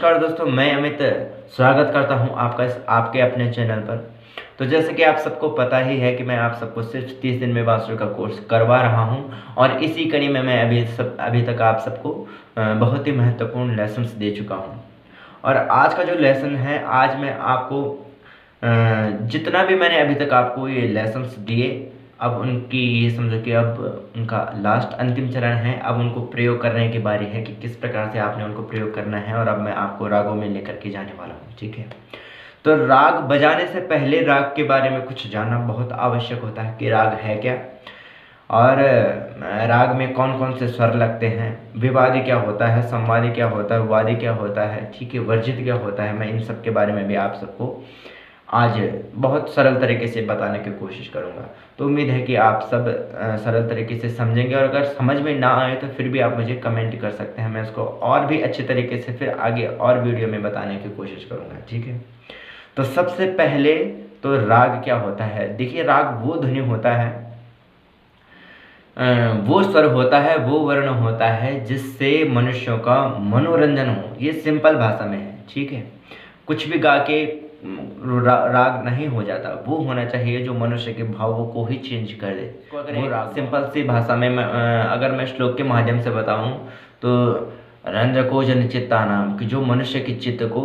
नमस्कार दोस्तों, मैं अमित स्वागत करता हूं आपका आपके अपने चैनल पर। तो जैसे कि आप सबको पता ही है कि मैं आप सबको सिर्फ 30 दिन में बांसुरी का कोर्स करवा रहा हूं और इसी कड़ी में मैं अभी तक आप सबको बहुत ही महत्वपूर्ण लेसन्स दे चुका हूं। और आज का जो लेसन है, आज मैं आपको जितना भी मैंने अभी तक आपको ये लेसन्स दिए, अब उनकी ये समझो कि अब उनका लास्ट अंतिम चरण है। अब उनको प्रयोग करने की बारी है कि किस प्रकार से आपने उनको प्रयोग करना है। और अब मैं आपको रागों में लेकर के जाने वाला हूँ, ठीक है। तो राग बजाने से पहले राग के बारे में कुछ जानना बहुत आवश्यक होता है कि राग है क्या, और राग में कौन कौन से स्वर लगते हैं, विवादी क्या होता है, संवादी क्या होता है, वादी क्या होता है, ठीक है, वर्जित क्या होता है। मैं इन सब के बारे में भी आप सबको आज बहुत सरल तरीके से बताने की कोशिश करूंगा। तो उम्मीद है कि आप सब सरल तरीके से समझेंगे, और अगर समझ में ना आए तो फिर भी आप मुझे कमेंट कर सकते हैं। मैं इसको और भी अच्छे तरीके से फिर आगे और वीडियो में बताने की कोशिश करूंगा, ठीक है। तो सबसे पहले तो राग क्या होता है। देखिए, राग वो ध्वनि होता है, वो स्वर होता है, वो वर्ण होता है जिससे मनुष्यों का मनोरंजन हो। ये सिंपल भाषा में है, ठीक है। कुछ भी गा के राग नहीं हो जाता, वो होना चाहिए जो मनुष्य के भावों को ही चेंज कर दे। तो अगर वो राग सिंपल सी भाषा में अगर मैं श्लोक के माध्यम से बताऊं तो रंजको जन चित्ता नाम, कि जो मनुष्य के चित्त को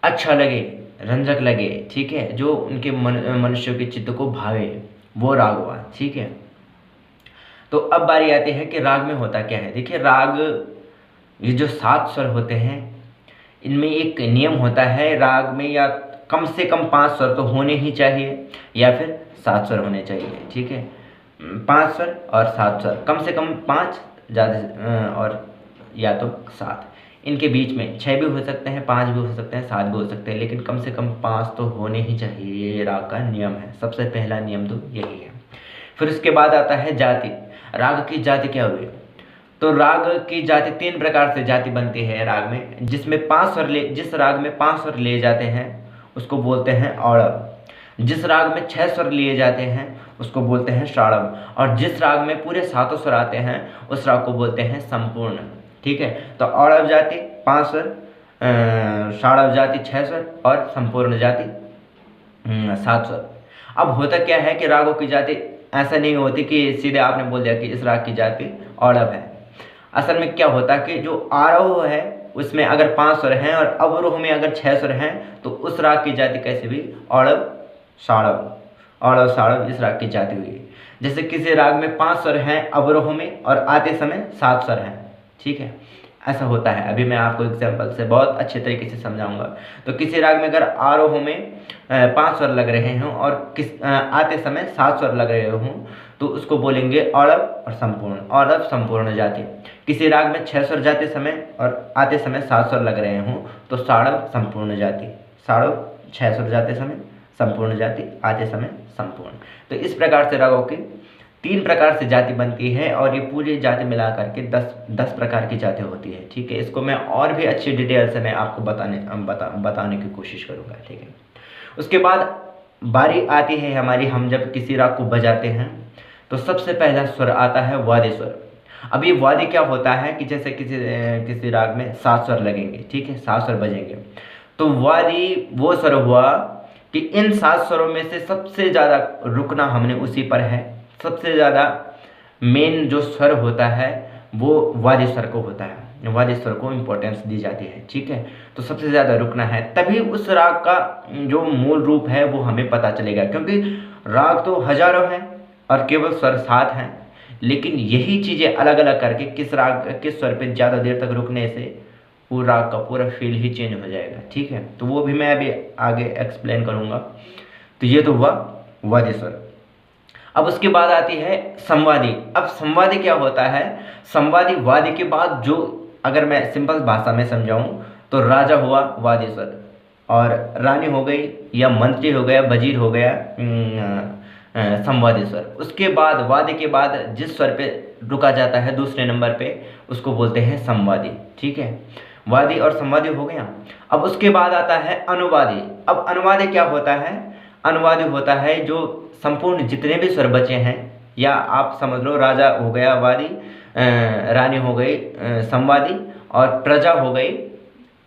अच्छा लगे, रंजक लगे, ठीक है, जो उनके मनुष्य के चित्त को भावे, वो राग हुआ, ठीक है। तो अब बारी आती है कि राग में होता क्या है। देखिए, राग ये जो 7 स्वर होते हैं, इनमें एक नियम होता है। राग में या कम से कम 5 स्वर तो होने ही चाहिए, या फिर 7 स्वर होने चाहिए, ठीक है। 5 स्वर और 7 स्वर, कम से कम 5, ज़्यादा और या तो 7। इनके बीच में 6 भी हो सकते हैं, 5 भी हो सकते हैं, 7 भी हो सकते हैं, लेकिन कम से कम 5 तो होने ही चाहिए। ये राग का नियम है, सबसे पहला नियम तो यही है। फिर उसके बाद आता है जाति। राग की जाति क्या हुई। तो राग की जाति 3 प्रकार से जाति बनती है राग में, जिस राग में 5 स्वर लिए जाते हैं उसको बोलते हैं औड़व। जिस राग में 6 स्वर लिए जाते हैं उसको बोलते हैं षाड़व। और जिस राग में पूरे 7 स्वर आते हैं उस राग को बोलते हैं संपूर्ण, ठीक है। तो औड़व जाति 5 स्वर, षाड़व जाति 6 स्वर और संपूर्ण जाति 7 स्वर। अब होता क्या है कि रागों की जाति ऐसा नहीं होती कि सीधे आपने बोल दिया कि इस राग की जाति औड़व है। असल में क्या होता है कि जो आरोह है उसमें अगर 5 स्वर हैं और अवरोह में अगर 6 स्वर हैं तो उस राग की जाति कैसे हुई, औड़व साड़व इस राग की जाति हुई। जैसे किसी राग में 5 स्वर हैं अवरोह में और आते समय 7 स्वर हैं, ठीक है, ऐसा होता है। अभी मैं आपको एग्जाम्पल से बहुत अच्छे तरीके से समझाऊंगा। तो किसी राग में अगर आरोह में 5 स्वर लग रहे हों और आते समय 7 स्वर लग रहे हों तो उसको बोलेंगे औड़व और संपूर्ण, औड़व संपूर्ण जाति। किसी राग में 6 स्वर जाते समय और आते समय 7 स्वर लग रहे हों तो साड़व संपूर्ण जाति, साड़व 6 स्वर जाते समय, संपूर्ण जाति आते समय संपूर्ण। तो इस प्रकार से रागों की 3 प्रकार से जाति बनती है और ये पूरी जाति मिला करके 10 प्रकार की जाति होती है, ठीक है। इसको मैं और भी अच्छी डिटेल से मैं आपको बताने की कोशिश करूँगा, ठीक है। उसके बाद बारी आती है हमारी, हम जब किसी राग को बजाते हैं तो सबसे पहला स्वर आता है वादी स्वर। अब ये वादी क्या होता है कि जैसे किसी राग में 7 स्वर लगेंगे, ठीक है, 7 स्वर बजेंगे, तो वादी वो स्वर हुआ कि इन 7 स्वरों में से सबसे ज़्यादा रुकना हमने उसी पर है। सबसे ज़्यादा मेन जो स्वर होता है वो वादी स्वर को होता है, वादी स्वर को इम्पोर्टेंस दी जाती है, ठीक है। तो सबसे ज़्यादा रुकना है, तभी उस राग का जो मूल रूप है वो हमें पता चलेगा। क्योंकि राग तो हजारों हैं और केवल स्वर 7 हैं, लेकिन यही चीज़ें अलग अलग करके किस स्वर पे ज़्यादा देर तक रुकने से वो राग का पूरा फील ही चेंज हो जाएगा, ठीक है। तो वो भी मैं अभी आगे एक्सप्लेन करूँगा। तो ये तो हुआ वादी स्वर। अब उसके बाद आती है संवादी। अब संवादी क्या होता है, संवादी वादी के बाद जो, अगर मैं सिंपल भाषा में समझाऊं तो राजा हुआ वादी स्वर, और रानी हो गई या मंत्री हो गया, वजीर हो गया संवादी स्वर। उसके बाद वादी के बाद जिस स्वर पे रुका जाता है दूसरे नंबर पे उसको बोलते हैं संवादी, ठीक है। वादी और संवादी हो गया। अब उसके बाद आता है अनुवादी। अब अनुवादी क्या होता है, अनुवादी होता है जो संपूर्ण जितने भी स्वर बचे हैं, या आप समझ लो राजा हो गया वादी, रानी हो गई संवादी, और प्रजा हो गई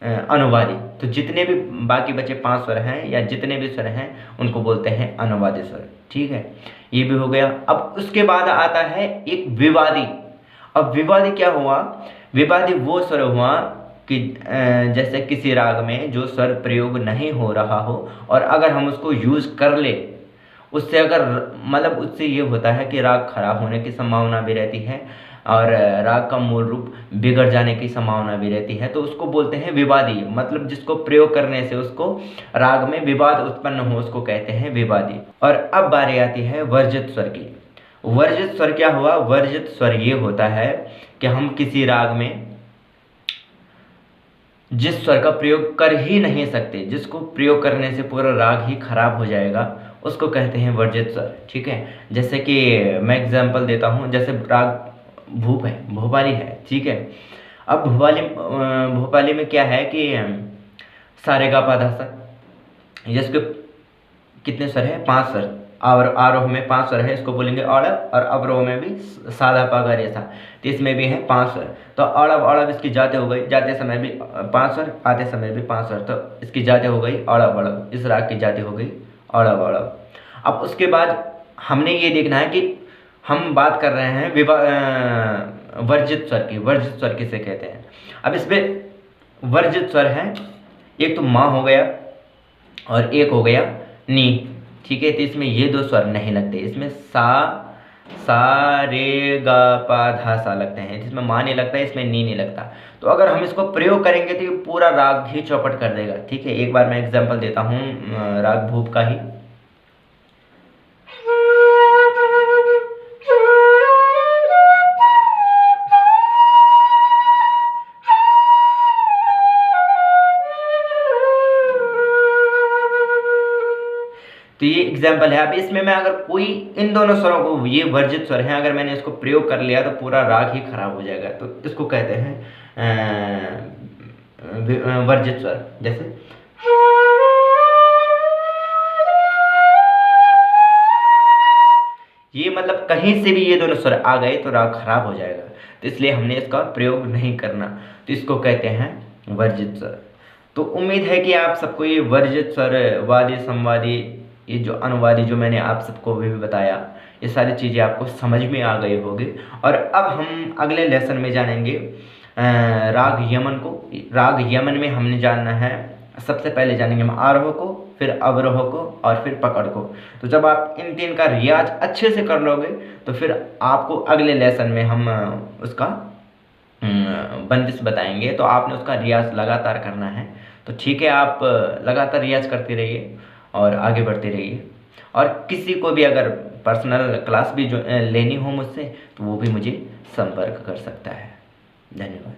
अनुवादी। तो जितने भी बाकी बचे 5 स्वर हैं या जितने भी स्वर हैं उनको बोलते हैं अनुवादी स्वर। ठीक है, ये भी हो गया। अब उसके बाद आता है एक विवादी। अब विवादी क्या हुआ? विवादी वो स्वर हुआ कि जैसे किसी राग में जो स्वर प्रयोग नहीं हो रहा हो और अगर हम उसको यूज़ कर ले, उससे अगर मतलब उससे ये होता है कि राग खराब होने की संभावना भी रहती है और राग का मूल रूप बिगड़ जाने की संभावना भी रहती है, तो उसको बोलते हैं विवादी। मतलब जिसको प्रयोग करने से उसको राग में विवाद उत्पन्न हो उसको कहते हैं विवादी। और अब बारी आती है वर्जित स्वर की। वर्जित स्वर क्या हुआ? वर्जित स्वर ये होता है कि हम किसी राग में जिस स्वर का प्रयोग कर ही नहीं सकते, जिसको प्रयोग करने से पूरा राग ही खराब हो जाएगा, उसको कहते हैं वर्जित स्वर। ठीक है, जैसे कि मैं एग्जांपल देता हूँ, जैसे राग भूप है, भोपाली है। ठीक है, अब भोपाली में क्या है कि सारे गा पा धा सा, जिसके कितने स्वर है? 5 स्वर। और आरोह में 5 स्वर है, इसको बोलेंगे औड़व, और अवरोह में भी साधा पा गा रे सा, तो इसमें भी है 5 स्वर। तो औड़व औड़व इसकी जाते हो गई, जाते समय भी 5 स्वर, आते समय भी 5 स्वर, तो इसकी जाते हो गई औड़व औड़व, इस राग की जाते हो गई औड़व औड़व। अब उसके बाद हमने ये देखना है कि हम बात कर रहे हैं वर्जित स्वर की। वर्जित स्वर किसे कहते हैं? अब इसमें वर्जित स्वर है, एक तो माँ हो गया और एक हो गया नी। ठीक है, तो इसमें ये 2 स्वर नहीं लगते, इसमें सा रे गा पा धा सा लगते हैं, जिसमें माँ नहीं लगता है, इसमें नी नहीं लगता। तो अगर हम इसको प्रयोग करेंगे तो ये पूरा राग ही चौपट कर देगा। ठीक है, एक बार मैं एग्जांपल देता हूँ राग भूप का ही। तो ये एग्जाम्पल है। अब इसमें मैं अगर कोई इन दोनों स्वरों को, ये वर्जित स्वर हैं, अगर मैंने इसको प्रयोग कर लिया तो पूरा राग ही खराब हो जाएगा। तो इसको कहते हैं वर्जित स्वर। जैसे ये मतलब कहीं से भी ये दोनों स्वर आ गए तो राग खराब हो जाएगा, तो इसलिए हमने इसका प्रयोग नहीं करना, तो इसको कहते हैं वर्जित स्वर। तो उम्मीद है कि आप सबको ये वर्जित स्वर, वादी, संवादी, ये जो अनुवादी जो मैंने आप सबको भी बताया, ये सारी चीज़ें आपको समझ में आ गई होगी। और अब हम अगले लेसन में जानेंगे राग यमन को। राग यमन में हमने जानना है, सबसे पहले जानेंगे हम आरोह को, फिर अवरोह को और फिर पकड़ को। तो जब आप इन 3 का रियाज अच्छे से कर लोगे तो फिर आपको अगले लेसन में हम उसका बंदिश बताएंगे। तो आपने उसका रियाज लगातार करना है। तो ठीक है, आप लगातार रियाज करते रहिए और आगे बढ़ते रहिए। और किसी को भी अगर पर्सनल क्लास भी जो लेनी हो मुझसे, तो वो भी मुझे संपर्क कर सकता है। धन्यवाद।